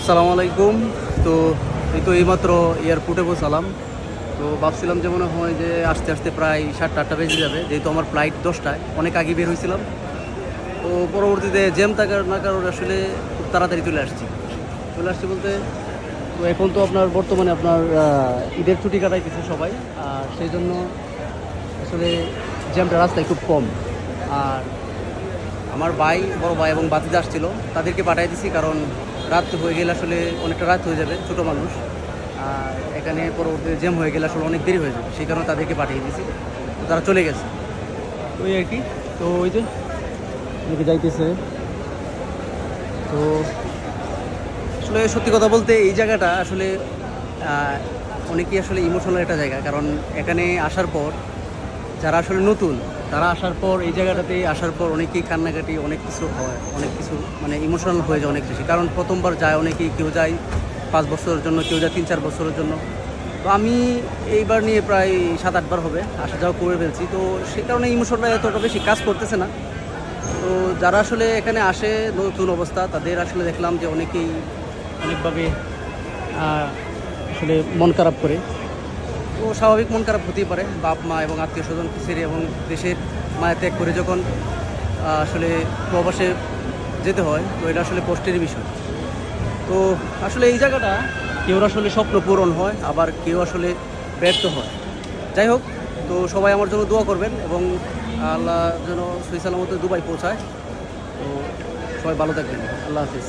আসসালামু আলাইকুম। তো এইমাত্র এয়ারপোর্টে পৌঁছালাম। তো ভাবছিলাম যে মনে হয় যে আস্তে আস্তে প্রায় 7টা-8টা বেজে যাবে, যেহেতু আমার ফ্লাইট 10টায়, অনেক আগে বের হয়েছিলাম। তো পরবর্তীতে জ্যাম থাকার না কারণে আসলে খুব তাড়াতাড়ি চলে আসছি বলতে, তো এখন তো আপনার বর্তমানে আপনার ঈদের ছুটি কাটাইতেছে সবাই, আর সেই জন্য আসলে জ্যামটা রাস্তায় খুব কম। আর আমার বড় ভাই এবং বাতিজা আসছিল, তাদেরকে পাঠিয়ে দিছি, কারণ রাত হয়ে গেলে আসলে অনেকটা রাত হয়ে যাবে, ছোটো মানুষ। আর এখানে পরবর্তীতে জ্যাম হয়ে গেলে আসলে অনেক দেরি হয়ে যাবে, সেই কারণে তাদেরকে পাঠিয়ে দিয়েছি। তো তারা চলে গেছে, ওই আর কি। তো ওই যে অনেকে যাইতেছে। তো আসলে সত্যি কথা বলতে এই জায়গাটা আসলে অনেকই আসলে ইমোশনাল একটা জায়গা, কারণ এখানে আসার পর যারা আসলে নতুন, তারা আসার পর এই জায়গাটাতে আসার পর অনেকেই কান্নাকাটি, অনেক কিছু হয়, অনেক কিছু মানে ইমোশনাল হয়ে যায় অনেক বেশি, কারণ প্রথমবার যায় অনেকেই, কেউ যায় 5 বছরের জন্য, কেউ যায় 3-4 বছরের জন্য। তো আমি এইবার নিয়ে প্রায় 7-8 বার হবে আসা যাওয়া করে ফেলছি, তো সে কারণে ইমোশনটা এতটা বেশি কাজ করতেছে না। তো যারা আসলে এখানে আসে নতুন অবস্থা, তাদের আসলে দেখলাম যে অনেকেই অনেকভাবে আসলে মন খারাপ করে। তো স্বাভাবিক মন খারাপ হতেই পারে, বাপ মা এবং আত্মীয় স্বজনকে ছেড়ে এবং দেশের মায়া ত্যাগ করে যখন আসলে প্রবাসে যেতে হয়, তো এটা আসলে কষ্টের বিষয়। তো আসলে এই জায়গাটা কেউ আসলে স্বপ্ন পূরণ হয়, আবার কেউ আসলে ব্যর্থ হয়। যাই হোক, তো সবাই আমার জন্য দোয়া করবেন এবং আল্লাহ যেন সহি সালামতে দুবাই পৌঁছায়। তো সবাই ভালো থাকবেন। আল্লাহ হাফিজ।